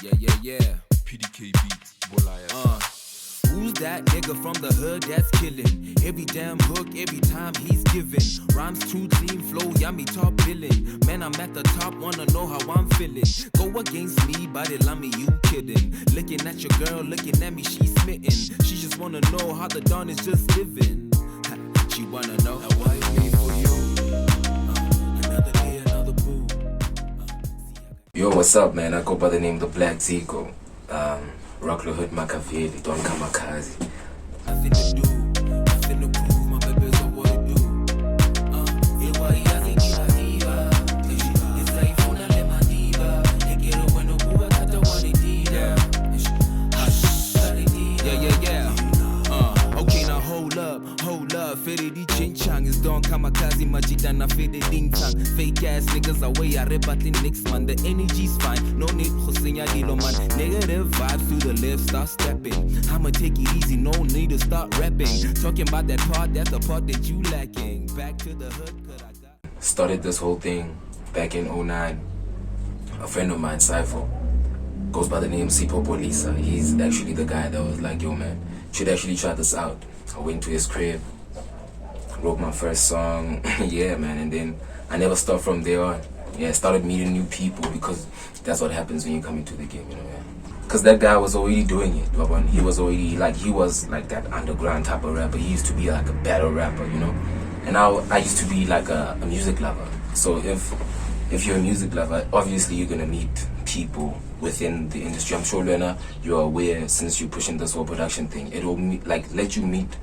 Yeah. PDK beats, Who's that nigga from the hood that's killing? Every damn hook, every time he's giving. Rhymes too clean, flow yummy, top billing. Man, I'm at the top, wanna know how I'm feeling. Go against me, but it love me, you kidding. Looking at your girl, looking at me, she's smitten. She just wanna know how the dawn is just living. She wanna know how I made for you. Another day, another boo. Yo, what's up, man? I go by the name of BlaqZicco. Rockler Hood Makaveli, Don Kamakazi. Nothing to do, nothing to prove, my baby's all what it do. Okay, now hold up. Fede di chinchang is Don Kamakazi, Majida na Fede ding tang. Fake ass niggas away, I rebating nicks, man. The energy's fine, no need Hosenya Dilo, man. Negative vibes through the lift, start stepping. I'ma take it easy, no need to start rapping. Talking about that part, that's the part that you lacking. Back to the hood, cause I got. Started this whole thing back in 09. A friend of mine, Cypher, goes by the name Sipo Polisa. He's actually the guy that was like, yo man, should actually try this out. I went to his crib, wrote my first song, yeah man, and then I never stopped from there on. Yeah, started meeting new people because that's what happens when you come into the game, you know, man. Because that guy was already doing it, but when he was like that underground type of rapper. He used to be like a battle rapper, you know. And I used to be like a music lover. So if you're a music lover, obviously you're gonna meet people within the industry. I'm sure, Lena, you're aware since you're pushing this whole production thing. It will let you meet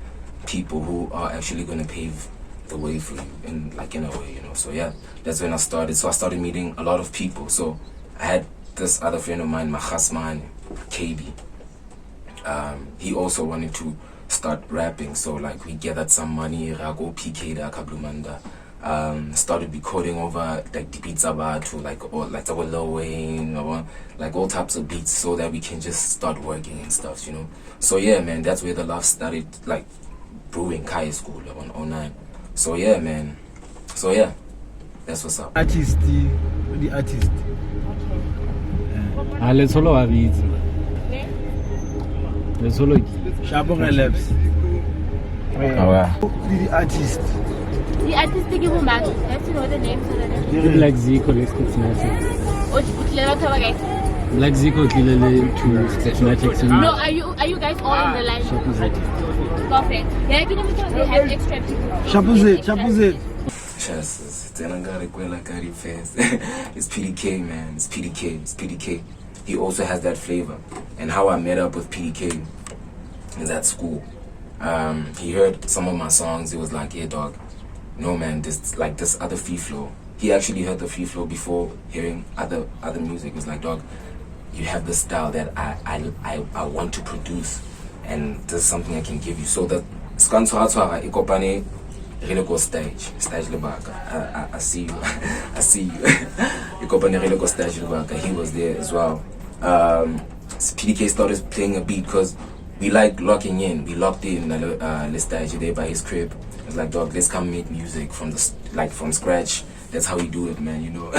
people who are actually gonna pave the way for you in a way, you know. So yeah, that's when I started. So I started meeting a lot of people. So I had this other friend of mine, Mahasman, KB. He also wanted to start rapping, so like we gathered some money, Rago PK da Kablumanda. Started recording over like the beats about to like our Lil Wayne, like all types of beats, so that we can just start working and stuff, you know. So yeah, man, that's where the love started, like brewing high school on 09. So yeah, man. So yeah, that's what's up. The artist. Let's follow our beats. Let's follow it. Shabong Labs. The artist. The artistic woman. Let's know the names of the names. The BlaqZicco, let's get snatched. BlaqZicco, to snatch. No, are you guys all in the line? Perfect. Yeah, can you they have extra people? Chapuzet. It's PDK, man. It's PDK. He also has that flavor. And how I met up with PDK is at school. He heard some of my songs. He was like, "Yeah, dog. No, man. This other free flow." He actually heard the free flow before hearing other music. He was like, "Dog, you have this style that I want to produce, and this is something I can give you." So the Skanswara Ikopane really go stage lebaka. I see you. I see you. Ikopane really go stage lebaka. He was there as well. PDK started playing a beat because we like locking in. We locked in the stage there by his crib. It's like, dog, let's come make music from scratch. That's how we do it, man, you know.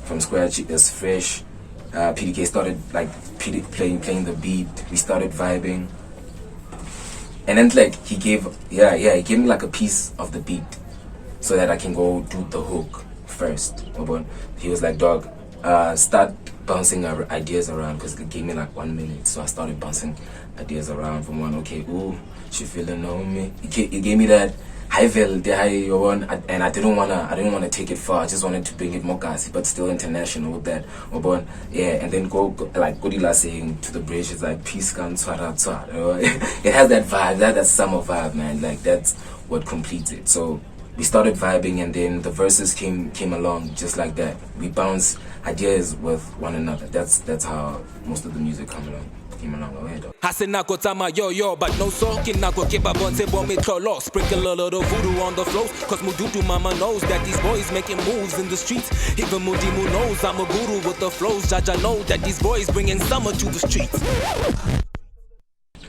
From scratch, it's fresh. PDK started like playing the beat. We started vibing, and then like he gave me like a piece of the beat so that I can go do the hook first. He was like, dog, start bouncing our ideas around, because it gave me like 1 minute. So I started bouncing ideas around from one. Okay, ooh, she feeling on me. He gave me that high veil, and I didn't wanna take it far. I just wanted to bring it more classy, but still international with that. Yeah, and then go like Godila saying to the bridge, it's like peace can twara. It has that vibe, that summer vibe, man. Like that's what completes it. So we started vibing, and then the verses came along just like that. We bounce ideas with one another. That's how most of the music came along. Hasenako tama yo, but no soaking. Nako kepa bonse bombe tolo. Sprinkle a little voodoo on the flows, cause Mududu mama knows that these boys making moves in the streets. Even Mudimu knows I'm a guru with the flows. Jaja know that these boys bringing summer to the streets.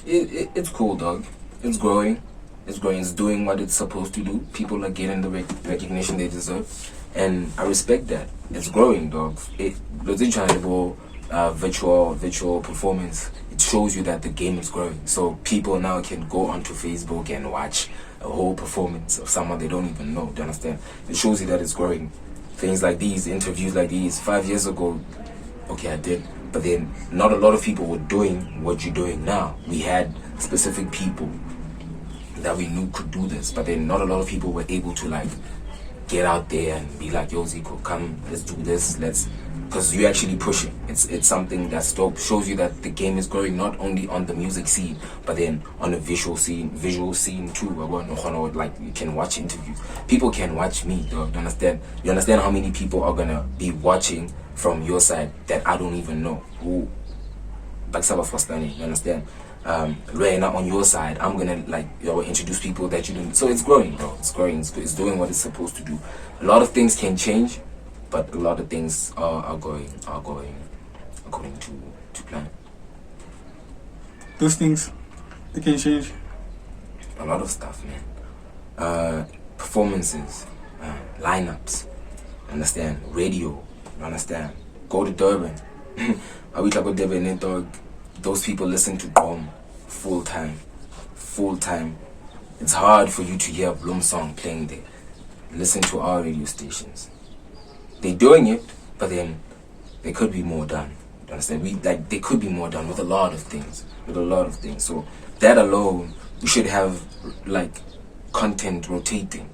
It's cool, dog. It's growing. It's doing what it's supposed to do. People are getting the recognition they deserve, and I respect that. It's growing, dog. virtual performance, it shows you that the game is growing. So people now can go onto Facebook and watch a whole performance of someone they don't even know. Do you understand? It shows you that it's growing. Things like these, interviews like these, 5 years ago, okay, I did, but then not a lot of people were doing what you're doing now. We had specific people that we knew could do this, but then not a lot of people were able to like get out there and be like, yo, Zico, come, let's do this, because you actually push it. It's something that's dope. Shows you that the game is growing not only on the music scene, but then on the visual scene too. Like, you can watch interviews. People can watch me, dog. You understand how many people are gonna be watching from your side that I don't even know. Who, like Sabah Fostani, you understand? Right now on your side, I'm gonna introduce people that you didn't. So it's growing, bro. It's growing. It's doing what it's supposed to do. A lot of things can change, but a lot of things are going according to plan. Those things, they can change. A lot of stuff, man. Performances, lineups. Understand? Radio. Understand? Go to Durban. I wish I go to Durban, dog. Those people listen to Gqom full time. It's hard for you to hear a Bloom song playing there. Listen to our radio stations. They're doing it, but then there could be more done. You understand? There could be more done with a lot of things. So that alone, we should have content rotating.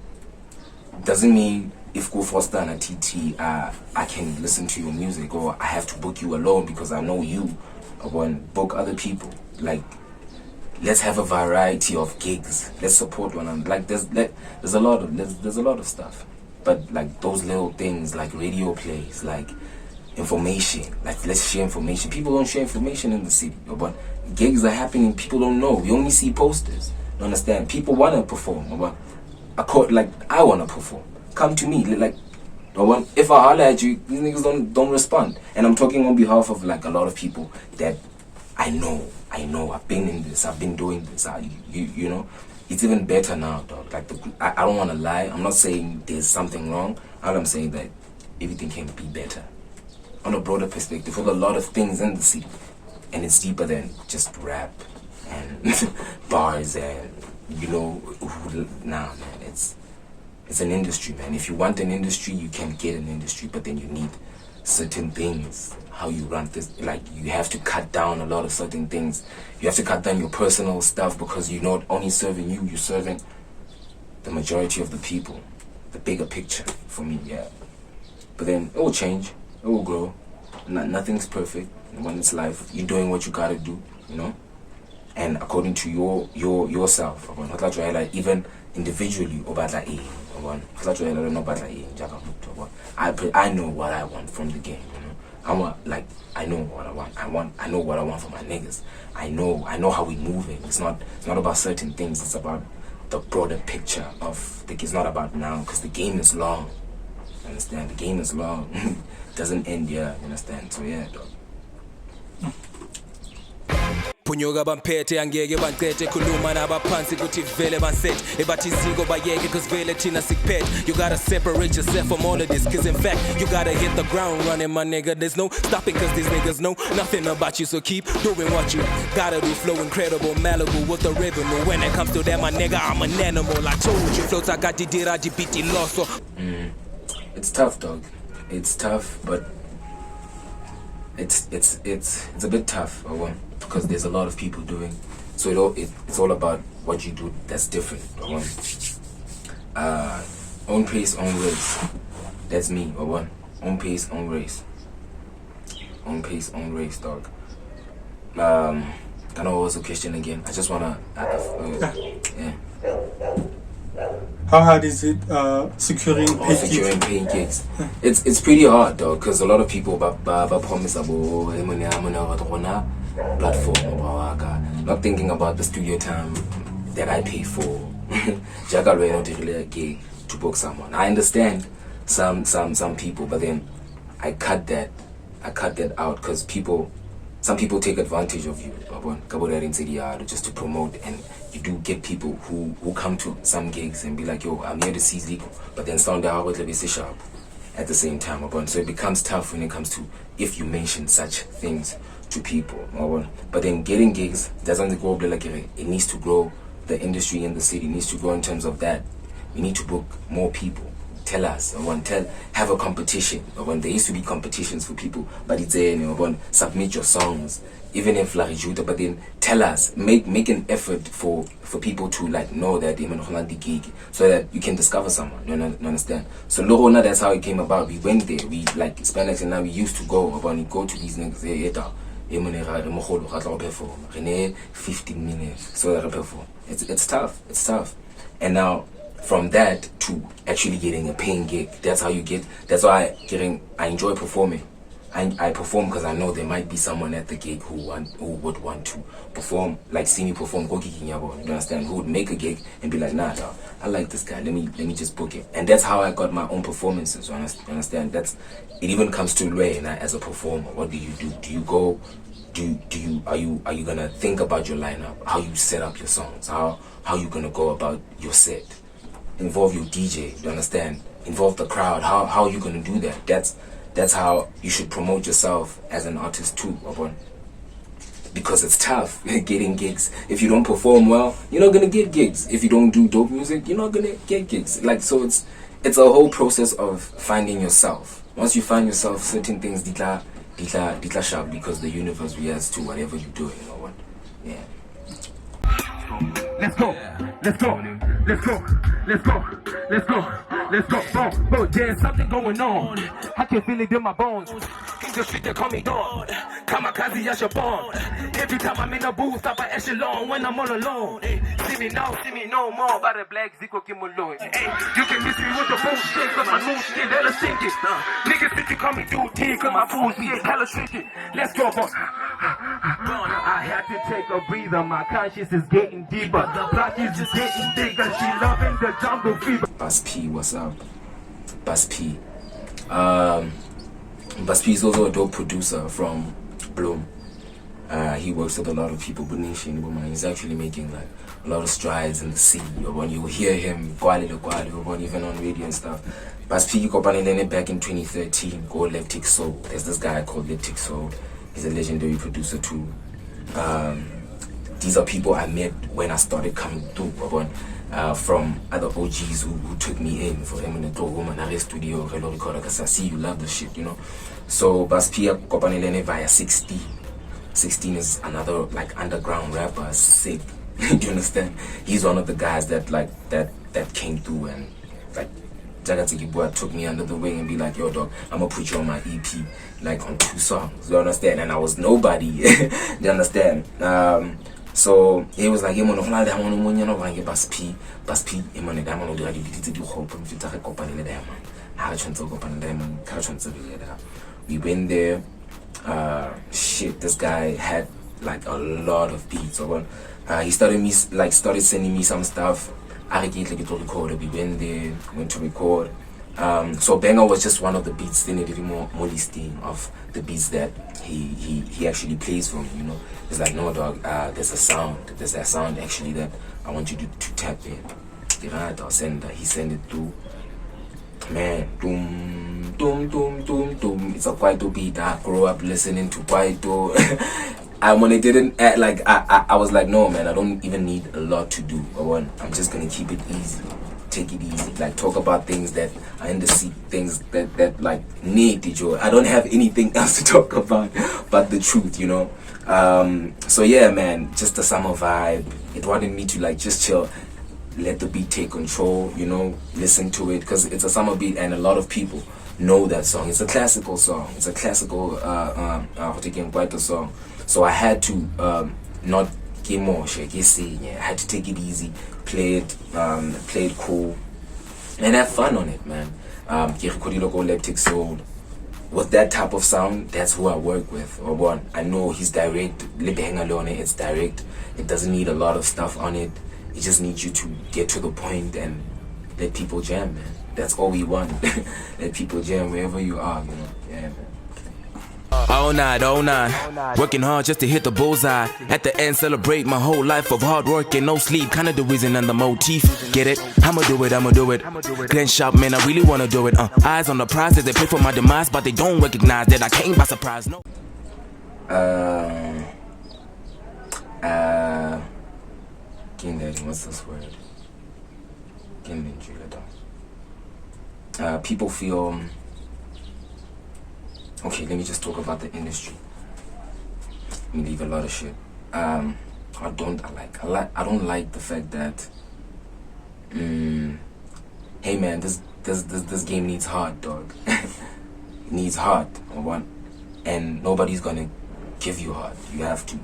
Doesn't mean if go Foster and a TT, I can listen to your music, or I have to book you alone because I know you. I want to book other people. Let's have a variety of gigs. Let's support one another. There's a lot of stuff. But those little things, like radio plays, like information, let's share information. People don't share information in the city. But gigs are happening. People don't know. We only see posters. You understand? People want to perform. But I want to perform. Come to me. If I holler at you, these niggas don't respond. And I'm talking on behalf of a lot of people that I know. I've been in this. I've been doing this. You know, it's even better now, dog. I don't want to lie. I'm not saying there's something wrong. All I'm saying that everything can be better. On a broader perspective, with a lot of things in the city, and it's deeper than just rap and bars and man. It's an industry, man. If you want an industry, you can get an industry, but then you need certain things. How you run this, you have to cut down a lot of certain things. You have to cut down your personal stuff because you're not only serving you, you're serving the majority of the people. The bigger picture for me, yeah. But then it will change, it will grow. Nothing's perfect when it's life. You're doing what you gotta do, and according to yourself. Even individually, I know what I want from the game. I know what I want. I know what I want for my niggas. I know how we move it. It's not about certain things. It's about the broader picture of it's not about now, because the game is long. You understand? The game is long. Doesn't end here. You understand? So yeah, dog. Punyoga bampete angeke bancete khuluma nabaphansi kuthi vele banset ebathi ziko bayeke cause vele thina sikphet. You gotta separate yourself from all of this, cause in fact you gotta hit the ground running, my nigga. There's no stopping cause these niggas know nothing about you, so keep doing what you gotta do. Flow incredible, Malibu with the revenue. When it comes to that, my nigga, I'm an animal. I told you, floats I got dira GPT lost. It's tough, dog. It's tough, but it's a bit tough, because there's a lot of people doing. So it's all about what you do that's different. Own pace, own race. That's me. Own pace, own race. Own pace, own race, dog. Can I ask a question again? I just wanna. Yeah. How hard is it securing paying gigs? It's pretty hard, though, because a lot of people promise platform, not thinking about the studio time that I pay for. To book someone. I understand some people, but then I cut that out because some people take advantage of you just to promote, and you do get people who come to some gigs and be like, yo, I'm here to see Zico, but then sound out with the sharp. at the same time. So it becomes tough when it comes to if you mention such things to people. But then getting gigs doesn't go like it needs to grow. The industry in the city needs to grow in terms of that. We need to book more people. Tell us, have a competition. There used to be competitions for people, but it's submit your songs, even if like but then tell us, make an effort for people to like know that the gig, so that you can discover someone. You understand? So Lorona, that's how it came about. We went there. We like Spanish, and now we used to go to these niggas. 15 minutes so that I perform. It's tough. And now from that to actually getting a paying gig, that's why I enjoy performing. I perform because I know there might be someone at the gig who would want to perform, like see me perform, go gigging, you understand? Who would make a gig and be like, nah, dog, I like this guy, let me just book it. And that's how I got my own performances, you understand? It even comes to Lue, as a performer. What do you do? Do you go? Are you gonna think about your lineup, how you set up your songs, how you gonna go about your set? Involve your DJ, you understand? Involve the crowd. How are you gonna do that? That's how you should promote yourself as an artist too, because it's tough getting gigs. If you don't perform well, you're not gonna get gigs. If you don't do dope music, you're not gonna get gigs. So it's a whole process of finding yourself. Once you find yourself, certain things ditla sharp, because the universe reacts to whatever you're doing. Yeah. Let's go. Bro, there's something going on. I can feel it in my bones. In the street, they call me Dawn. Kamikaze, I should born. Every time I'm in a booth, I'm an echelon when I'm all alone. Hey, see me now, see me no more. By the BlaqZicco, Kimolo. Hey, you can miss me with the bullshit, cause my mood shit, hella stinky. Niggas think you call me dude, cause my fool's get hella tricky. Let's go, boy. I had to take a breather, my conscience is getting deeper. The plot is just getting bigger, she loving the jungle fever. Bus P, what's up? Bus P. Bus P is also a dope producer from Bloom. He works with a lot of people, but he's actually making like a lot of strides in the scene. When you hear him, even on radio and stuff. Bus P got back in 2013, called BlaqZicco. There's this guy called BlaqZicco. He's a legendary producer too. These are people I met when I started coming through, from other OGs who took me in for them in the woman studio, because I see you love the shit, So Baspia Kopanelene via 16. 16 is another like underground rapper, sick. Do you understand? He's one of the guys that that came through and like BlaqZicco took me under the wing and be like, yo dog, I'm gonna put you on my EP, like on 2 songs. You understand? And I was nobody. You understand? So he was like, we went there. Shit, this guy had like a lot of beats. He started sending me some stuff. I get like to record. We went there, went to record. So Banger was just one of the beats. They needed more listing of the beats that he actually plays for me. It's like, no dog, there's that sound actually that I want you to tap in. He sent it through. Man, doom, it's a Kwaito beat. I grew up listening to Kwaito. And when it didn't add, like I was like, no man, I don't even need a lot to do. I'm just gonna keep it easy, take it easy, like talk about things that are in the seat, things that like need the joy. I don't have anything else to talk about but the truth, So yeah, man, just the summer vibe. It wanted me to like just chill, let the beat take control, listen to it, because it's a summer beat and a lot of people know that song. It's a classical song. It's a classical Kwaito song. So I had to not get more shaky. I had to take it easy, play it cool, and have fun on it, man. With that type of sound, that's who I work with. I know he's direct. It's direct. It doesn't need a lot of stuff on it. It just needs you to get to the point and let people jam, man. That's all we want. Let people jam wherever you are, Yeah, man. All night, working hard just to hit the bullseye. At the end, celebrate my whole life of hard work and no sleep. Kinda the reason and the motif. Get it? I'ma do it. Glenn Sharp, man, I really wanna do it. Eyes on the prize as they pray for my demise, but they don't recognize that I came by surprise. No. What's this word? People feel. Okay, let me just talk about the industry. Let me leave a lot of shit. I don't like the fact that. Hey man, this game needs heart, dog. Needs heart, and nobody's gonna give you heart. You have to.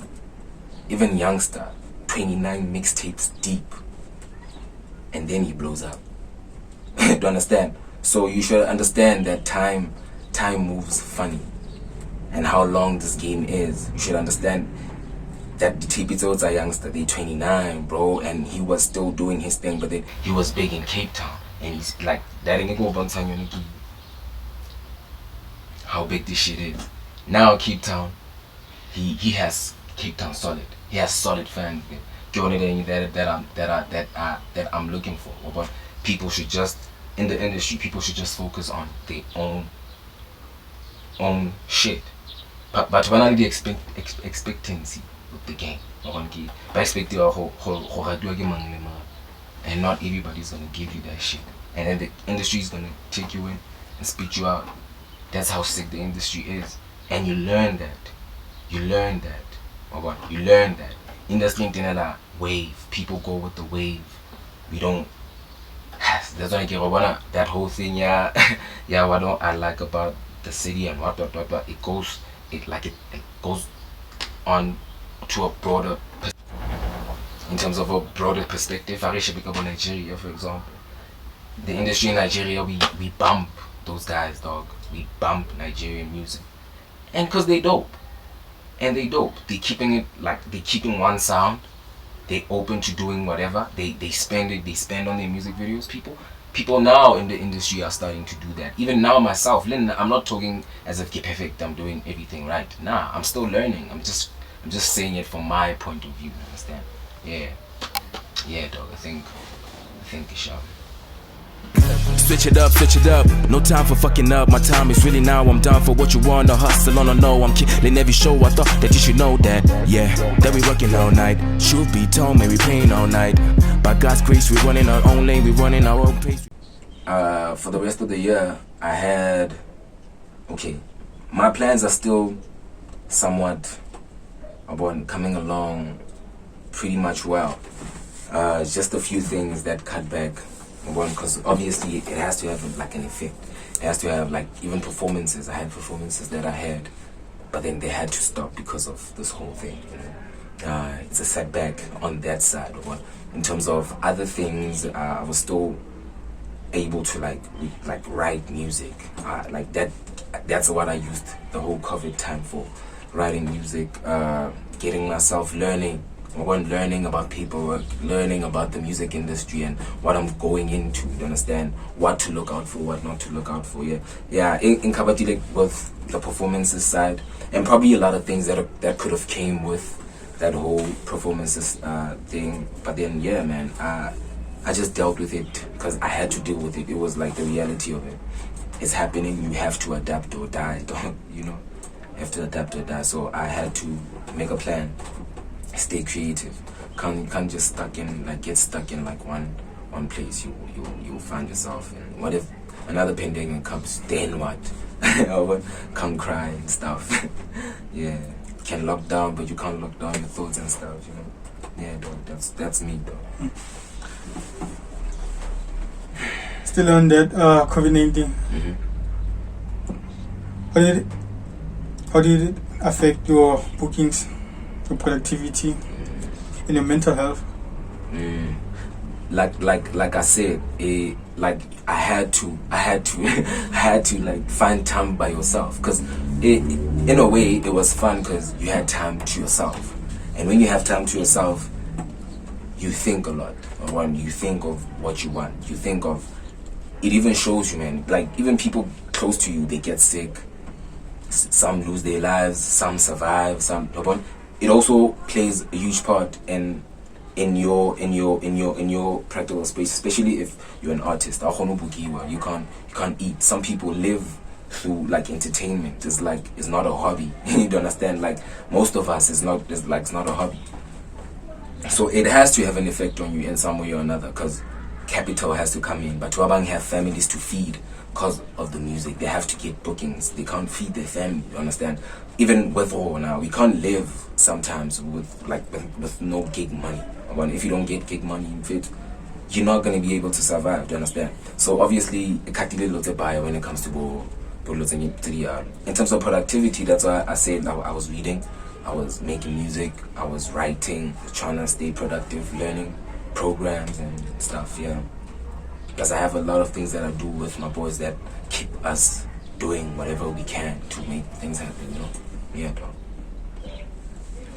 Even Youngster, 29 mixtapes deep, and then he blows up. Do you understand? So you should understand that time moves funny, and how long this game is. You should understand that the TPTOs are Youngster, they 29, bro, and he was still doing his thing, but then he was big in Cape Town, and he's like that ain't go about how big this shit is. Now Cape Town, he has Cape Town solid. He has solid fans. That I'm looking for. But people should just in the industry. People should just focus on their own shit. But when I the expectancy with the game, I expect and not everybody's gonna give you that shit. And then the industry is gonna take you in and spit you out. That's how sick the industry is. And you learn that. You learn that. Industry internet wave. People go with the wave. We don't. That's why I get that whole thing. Yeah. What don't I like about the city and what. It goes on to a broader. In terms of a broader perspective, I should become Nigeria, for example. The industry in Nigeria, we bump those guys, dog. We bump Nigerian music, and cause they dope. They keeping one sound. They open to doing whatever. They spend on their music videos. People now in the industry are starting to do that. Even now myself, Lynn, I'm not talking as if you're perfect. I'm doing everything right. Nah, I'm still learning. I'm just saying it from my point of view. Understand? Yeah, dog. I think it's sharp. Switch it up, no time for fucking up. My time is really now, I'm down for what you want. The hustle on, no, I'm killing every show. I thought that you should know that, yeah, that we working all night. Truth be told, man, we playing all night. By God's grace, we running our own lane, we running our own pace. For the rest of the year, I had, my plans are still somewhat about coming along pretty much well. Just a few things that cut back. Because obviously it has to have like an effect. It has to have like even performances. I had performances that I had, but then they had to stop because of this whole thing. It's a setback on that side. In terms of other things, I was still able to like write music. Like that. That's what I used the whole COVID time for, writing music, getting myself learning about paperwork, learning about the music industry and what I'm going into. You understand what to look out for, what not to look out for. Yeah. In Kabati, with the performances side, and probably a lot of things that could have came with that whole performances thing. But then man, I just dealt with it because I had to deal with it. It was like the reality of it. It's happening. You have to adapt or die. You have to adapt or die. So I had to make a plan. Stay creative. Can't just get stuck in like one place. You'll find yourself. And what if another pandemic comes? Then what? Come cry and stuff. Yeah, you can lock down, but you can't lock down your thoughts and stuff. Yeah, dog. That's me, dog. Still on that COVID-19. How did it affect your bookings, your productivity, and your mental health? Like I said, like I had to like find time by yourself, because in a way it was fun because you had time to yourself, and when you have time to yourself, you think a lot. When you think of what you want, you think of it. Even shows you, man. Like even people close to you, they get sick. some lose their lives, some survive, some. It also plays a huge part in your practical space, especially if you're an artist. You can't eat. Some people live through like entertainment. It's not a hobby. You understand? Like most of us, it's not a hobby. So it has to have an effect on you in some way or another, because capital has to come in. But Tuabang have families to feed because of the music. They have to get bookings. They can't feed their family. You understand? Even with all now, we can't live sometimes with no gig money. If you don't get gig money in fit, you're not going to be able to survive. Do you understand? So obviously, it can't when it comes to in terms of productivity. That's why I said I was reading, I was making music, I was writing, trying to stay productive, learning programs and stuff. Yeah, because I have a lot of things that I do with my boys that keep us doing whatever we can to make things happen. Yeah, dog.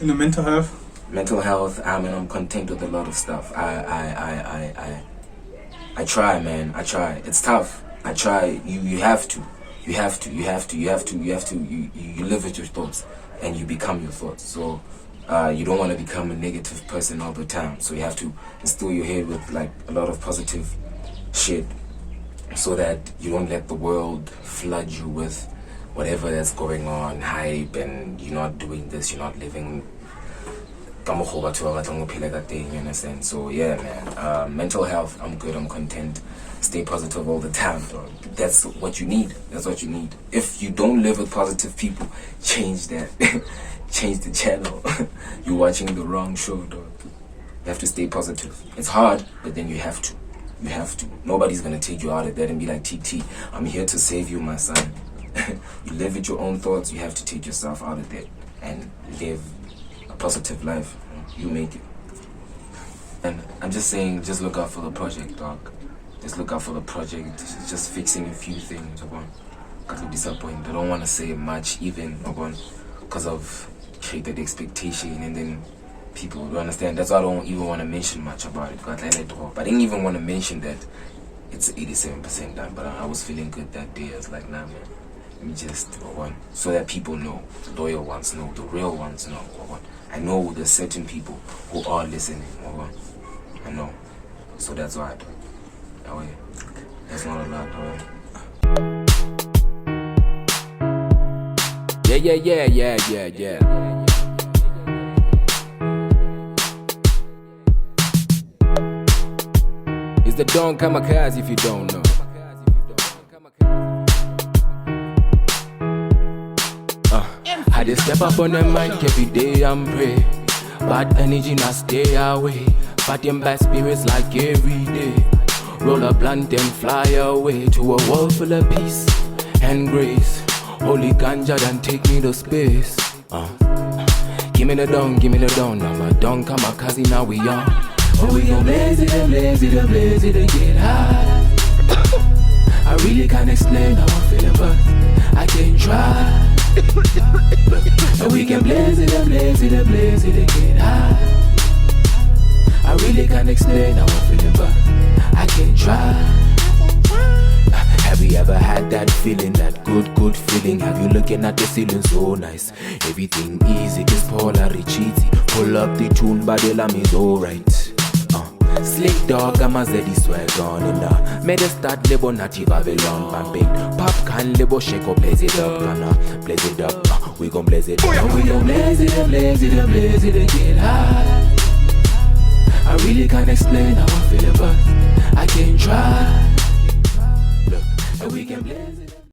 In the mental health. Mental health, I'm content with a lot of stuff. I try, man. I try. It's tough. I try. You have to. You live with your thoughts and you become your thoughts. So you don't want to become a negative person all the time. So you have to instill your head with like a lot of positive shit, so that you don't let the world flood you with whatever that's going on, hype, and you're not doing this, you're not living. You understand? So yeah, man. Mental health, I'm good, I'm content. Stay positive all the time, dog. That's what you need. That's what you need. If you don't live with positive people, change that. Change the channel. You're watching the wrong show, dog. You have to stay positive. It's hard, but then you have to. You have to. Nobody's gonna take you out of that and be like, TT, I'm here to save you, my son. You live with your own thoughts. You have to take yourself out of that and live a positive life. You make it. And I'm just saying, just look out for the project, dog. Just look out for the project. Just fixing a few things. Got to disappoint. I don't want to say much, even because of created expectation, and then people will understand. That's why I don't even want to mention much about it. But I didn't even want to mention that it's 87% done. But I was feeling good that day. I was like, nah, man. Let me just so that people know, the loyal ones know, the real ones know. I know there's certain people who are listening. I know. So that's why I do it. That way. That's not a lot, Yeah. It's the Don Kamikaze if you don't know. I just step up on the mic every day and pray. Bad energy not stay away. But them bad spirits like every day. Roll a blunt and fly away to a world full of peace and grace. Holy ganja then take me to space. Give me the dawn. I'm a Don Kamikaze, now we on. Oh, we gon' blaze it, get high. I really can't explain how I'm feeling, but I can try. And we can blaze it, get high. I really can't explain how I'm feeling, but I can try. Have you ever had that feeling, that good feeling? Have you looking at the ceiling so nice? Everything easy, this polar cheesy. Pull up the tune, but the lamb is alright. Slick dog, I'm a zeddy swag on in the made a start lebo native Babylon pumping. Pop can lebo shake up, blaze it up, blaze it up. We gon' blaze it up. We gon' blaze it, get high. I really can't explain how I feel, but I can try. Look, and we can blaze it.